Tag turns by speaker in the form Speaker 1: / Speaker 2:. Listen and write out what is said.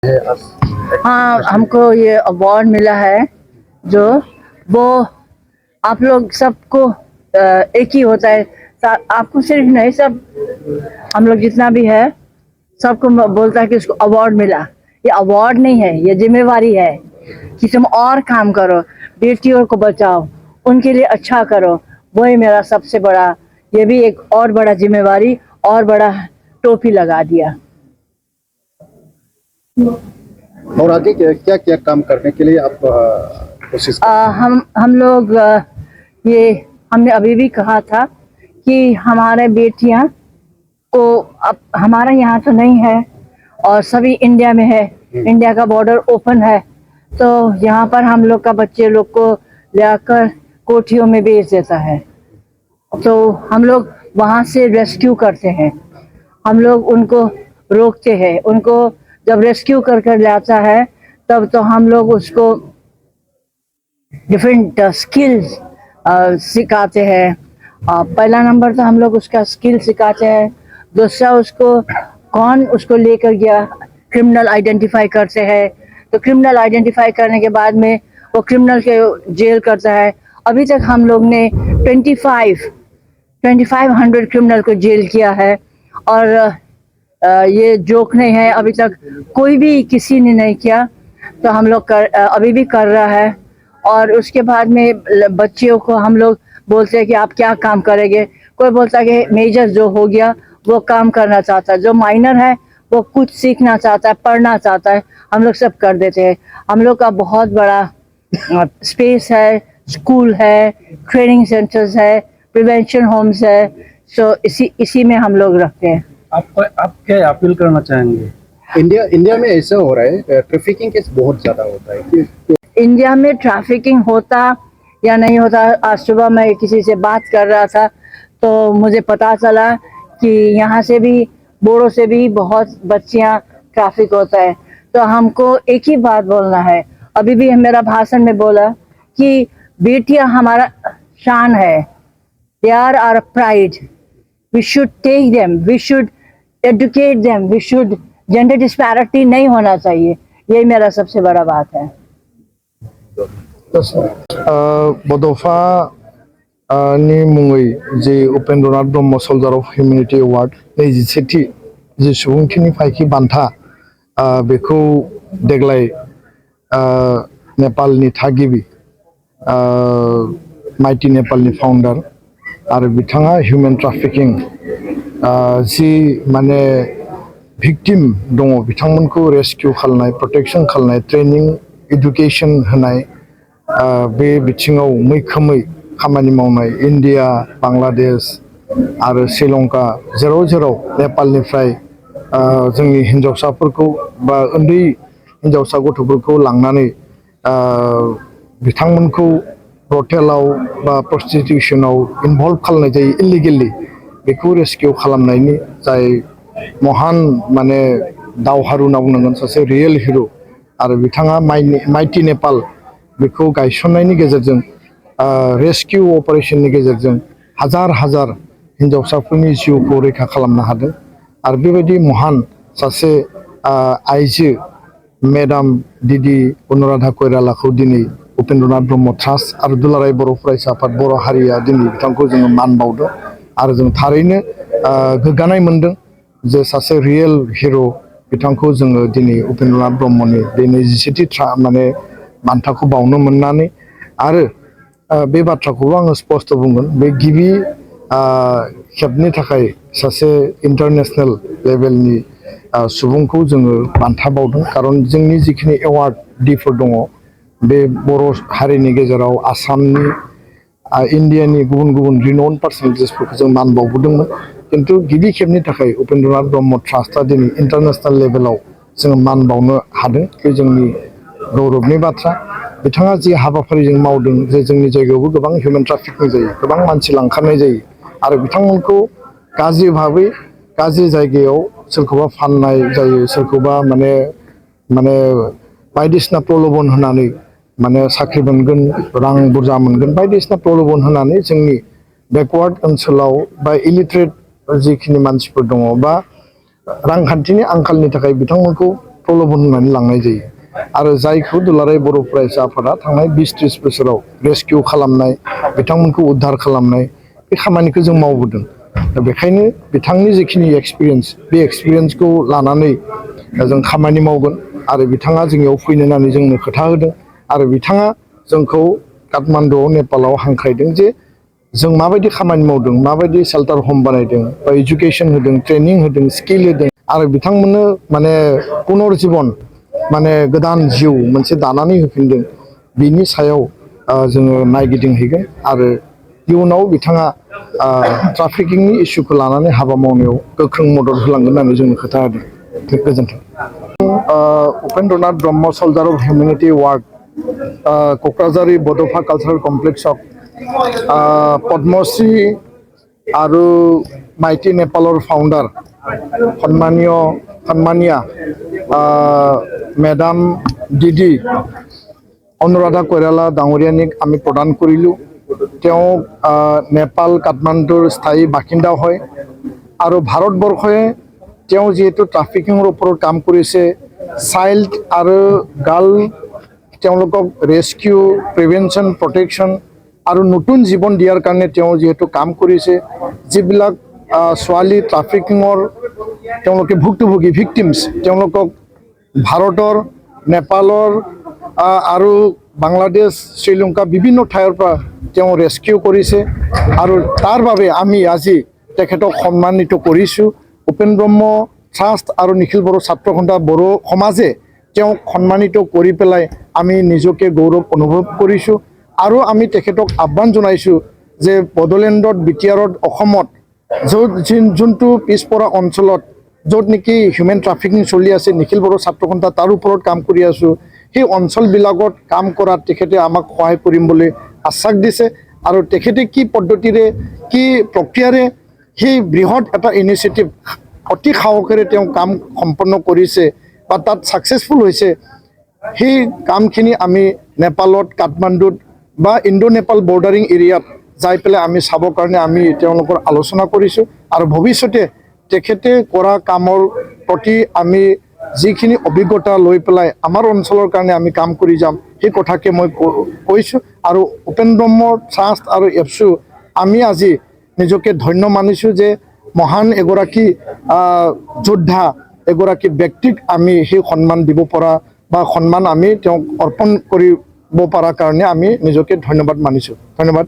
Speaker 1: हाँ, हमको ये अवार्ड मिला है जो वो आप लोग सबको एक ही होता है। आपको सिर्फ नहीं, सब हम लोग जितना भी है सबको बोलता है कि उसको अवार्ड मिला। ये अवार्ड नहीं है, ये जिम्मेवारी है कि तुम और काम करो, बेटियों को बचाओ, उनके लिए अच्छा करो। वही मेरा सबसे बड़ा, ये भी एक और बड़ा जिम्मेवारी और बड़ा टोपी लगा दिया।
Speaker 2: और आगे क्या क्या काम करने के लिए आप कोशिश
Speaker 1: हम लोग ये हमने अभी भी कहा था कि हमारे बेटियां को, अब हमारा यहाँ तो नहीं है और सभी इंडिया में है, इंडिया का बॉर्डर ओपन है, तो यहाँ पर हम लोग का बच्चे लोग को लाकर कोठियों में बेच देता है। तो हम लोग वहाँ से रेस्क्यू करते हैं, हम लोग उनको रोकते हैं। उनको जब रेस्क्यू कर लाता है तब तो हम लोग उसको डिफरेंट स्किल्स सिखाते हैं। पहला नंबर तो हम लोग उसका स्किल सिखाते हैं। दूसरा, उसको कौन उसको लेकर गया, क्रिमिनल आइडेंटिफाई करते हैं। तो क्रिमिनल आइडेंटिफाई करने के बाद में वो क्रिमिनल के जेल करता है। अभी तक हम लोग ने 2500 क्रिमिनल को जेल किया है। और ये जोक नहीं है, अभी तक कोई भी किसी ने नहीं किया, तो हम लोग अभी भी कर रहा है। और उसके बाद में बच्चियों को हम लोग बोलते हैं कि आप क्या काम करेंगे। कोई बोलता है कि मेजर जो हो गया वो काम करना चाहता है, जो माइनर है वो कुछ सीखना चाहता है, पढ़ना चाहता है, हम लोग सब कर देते हैं। हम लोग का बहुत बड़ा स्पेस है, स्कूल है, ट्रेनिंग सेंटर्स है, प्रिवेंशन होम्स है। सो इसी में हम लोग रखते हैं।
Speaker 3: आप क्या अपील करना चाहेंगे?
Speaker 2: इंडिया में ऐसा हो रहा है, ट्रैफिकिंग केस बहुत ज्यादा होता है।
Speaker 1: इंडिया में ट्रैफिकिंग होता या नहीं होता, आज सुबह मैं किसी से बात कर रहा था तो मुझे पता चला कि यहाँ से भी, बोरो से भी बहुत बच्चियाँ ट्रैफिक होता है। तो हमको एक ही बात बोलना है, अभी भी मेरा भाषण में बोला कि बेटियाँ हमारा शान है, they are our pride, we should take them, we should educate them, we should, gender disparity नहीं होना चाहिए। यही मेरा सबसे बड़ा बात है।
Speaker 4: बड'फा नि मुङै जे Upendranath Brahma soldier of हिउमेनिटी award 27थि जे सुबुंथिनि फायखि बान्था बेखौ देग्लाय नेपालनि थागिबि माइटि नेपालनि फाउन्डार आरो बिथाङा हिउमेन ट्राफिकिं जि माने भिक्टिम दङ बिथांमोनखौ रेस्किउ खालामनाय, प्रटेक्शन खालामनाय, ट्रेनिं, एडुकेशन होनाय, बे बिथिङाव मैखोमै खामानि मावनाय इन्डिया, बांलादेश आरो श्रीलंका, जेराव जेराव नेपालनिफ्राय जोंनि हिन्जावसाफोरखौ बा उन्दै हिन्जावसा गथ'फोरखौ लांनानै बिथांमोनखौ ब्रथेलाव बा प्रस्टिटिउसनाव इनभल्भ खालामनाय जायो इलिगेलि, बेखौ रेस्किउ खालामनायनि जाय महान माने दावहारु होनना बुंनांगोन, सासे रियेल हिर'। आरो बिथाङा माइटि नेपाल बेखौ गायसननायनि गेजेरजों, रेस्किउ अपारेशननि गेजेरजों हाजार हाजार हिन्जावसाफोरनि जिउखौ रैखा खालामनो हादों। आरो बेबायदि महान सासे आइजो मेडाम दिदि अनुराधा कइरालाखौ दिनै उपेन्द्रनाथ ब्रह्म ट्रास्ट आरो दुलाराय बर' फरायसा आफाद बर' हारिया दिनै बिथांखौ जोङो मान बावदों। आरो जों थारैनो गोग्गानाय मोनदों जे सासे रियेल हिर' बिथांखौ जोङो दिनै उपेन्द्रनाथ ब्रह्मनि बे 27थि माने बान्थाखौ बावनो मोननानै। आरो बे बाथ्राखौबो आङो स्पष्ट बुंगोन, बे गिबि खेबनि थाखाय सासे इन्टारनेशनेल लेभेलनि सुबुंखौ जोङो बान्था बावदों। खारन जोंनि जिखिनि एवार्ड डिफोर दङ, बे बर' हारिनि गेजेराव आसामनि, इन्डियानि गुबुन गुबुन रिनाउन्ड पार्सनेलिटिसफोरखौ जों मान बावबोदोंमोन। किन्तु गिबि खेबनि थाखाय उपेन्द्रनाथ ब्रह्म ट्रास्टआ दिनै इन्टारनेशनेल लेभेलाव जोङो मान बावनो हादों, बे जोंनि गौरबनि बाथ्रा। बिथाङा जि हाबाफारिजों मावदों, जे जोंनि जायगायावबो गोबां हिउमेन ट्राफिकिं जायो, गोबां मानसि लांखारनाय जायो, आरो बिथांमोनखौ गाज्रि भाबै गाज्रि जायगायाव सोरखौबा फाननाय जायो, सोरखौबा माने बायदिसिना प्रलोभन होनानै, माने साख्रि मोनगोन, रां बुरजा मोनगोन, बायदिसिना प्रलोभन होनानै जोंनि बेकवार्ड ओनसोलाव बा इलिट्रेट जिखिनि मानसिफोर दङ बा रांखान्थिनि आंखालनि थाखाय बिथांमोनखौ प्रलोभन होनानै लांनाय जायो आरो जायखौ दुलाराय बर' फरायसा आफादा थांनाय 20-30 बोसोराव रेस्किउ खालामनाय बिथांमोनखौ उद्धार खालामनाय बे खामानिखौ जों मावबोदों दा बेखायनो बिथांनि जिखिनि एक्सपिरियेन्स बे एक्सपिरियेन्सखौ लानानै जों खामानि मावगोन आरो बिथाङा जोंनियाव फैनो होननानै जोंनो खोथा होदों आरो बिथाङा जोंखौ काठमान्डुआव नेपालाव हांख्रायदों जे जों माबायदि खामानि मावदों माबायदि शेल्टार हम बानायदों बा एजुकेशन होदों ट्रेनिं होदों स्किल होदों आरो बिथांमोननो माने पुनर्जीबन माने गोदान जिउ मोनसे दानानै होफिनदों बिनि सायाव जोङो नायगिदिंहैगोन आरो इयुनाव बिथाङा ट्राफिकिंनि इस्युखौ लानानै हाबा मावनायाव गोख्रों मदद होलांगोन होननानै जोंनो खोथा होदों गोजोन्थों Upendranath Brahma soldier of humanity award Kokrajhar Bodofa cultural कमप्लेक्सक पद्मश्री आरो माइटी नेपालर फाउंडार सन्मानिया मेडाम दिदी अनुराधा कोइराला डाঙৰীয়ানীক আমি প্ৰদান কৰিলোঁ তেওঁ নেপাল কাঠমাণ্ডুৰ স্থায়ী বাসিন্দা হয় আৰু ভাৰতবৰ্ষই তেওঁ যেহেতু ট্ৰাফিকিংৰ ওপৰত কাম কৰিছে চাইল্ড আৰু গাৰ্ল তেওঁলোকক ৰেস্কিউ প্ৰিভেনশ্যন প্ৰটেকশ্যন আৰু নতুন জীৱন দিয়াৰ কাৰণে তেওঁ যেহেতু কাম কৰিছে যিবিলাক ছোৱালী ট্ৰাফিকিংৰ তেওঁলোকে ভুক্তভোগী ভিকটিমছ তেওঁলোকক ভাৰতৰ নেপালৰ আৰু বাংলাদেশ শ্ৰীলংকা বিভিন্ন ঠাইৰ পৰা তেওঁ ৰেস্কিউ কৰিছে আৰু তাৰ বাবে আমি আজি তেখেতক সন্মানিত কৰিছোঁ উপেন ব্ৰহ্ম ট্ৰাষ্ট আৰু নিখিল বড়ো ছাত্ৰ সন্থা বড়ো সমাজে তেওঁক সন্মানিত কৰি পেলাই আমি নিজকে গৌৰৱ অনুভৱ কৰিছোঁ আৰু আমি তেখেতক আহ্বান জনাইছোঁ যে বড়োলেণ্ডত বিটিআৰত অসমত যোনটো পিছপৰা অঞ্চলত য'ত নেকি হিউমেন ট্ৰাফিকিং চলি আছে নিখিল বড়ো ছাত্ৰ সন্থা তাৰ ওপৰত কাম কৰি আছোঁ সেই অঞ্চলবিলাকত কাম কৰাত তেখেতে আমাক সহায় কৰিম বুলি আশ্বাস দিছে আৰু তেখেতে কি পদ্ধতিৰে কি প্ৰক্ৰিয়াৰে সেই বৃহৎ এটা ইনিচিয়েটিভ অতি সাহসেৰে তেওঁ কাম সম্পন্ন কৰিছে বা তাত ছাকচেছফুল হৈছে সেই কামখিনি আমি নেপালত কাঠমাণ্ডুত বা ইণ্ডো নেপাল বৰ্ডাৰিং এৰিয়াত যাই পেলাই আমি চাবৰ কাৰণে আমি তেওঁলোকৰ আলোচনা কৰিছোঁ আৰু ভৱিষ্যতে তেখেতে কৰা কামৰ প্ৰতি আমি যিখিনি অভিজ্ঞতা লৈ পেলাই আমাৰ অঞ্চলৰ কাৰণে আমি কাম কৰি যাম সেই কথাকে মই কৈছোঁ আৰু উপেন ব্ৰহ্ম ট্ৰাষ্ট আৰু এফচু আমি আজি নিজকে ধন্য মানিছোঁ যে মহান এগৰাকী যোদ্ধা এগৰাকী ব্যক্তিক আমি সেই সন্মান দিব পৰা বা সন্মান আমি তেওঁক অৰ্পণ কৰিব পৰাৰ কাৰণে আমি নিজকে ধন্যবাদ মানিছোঁ ধন্যবাদ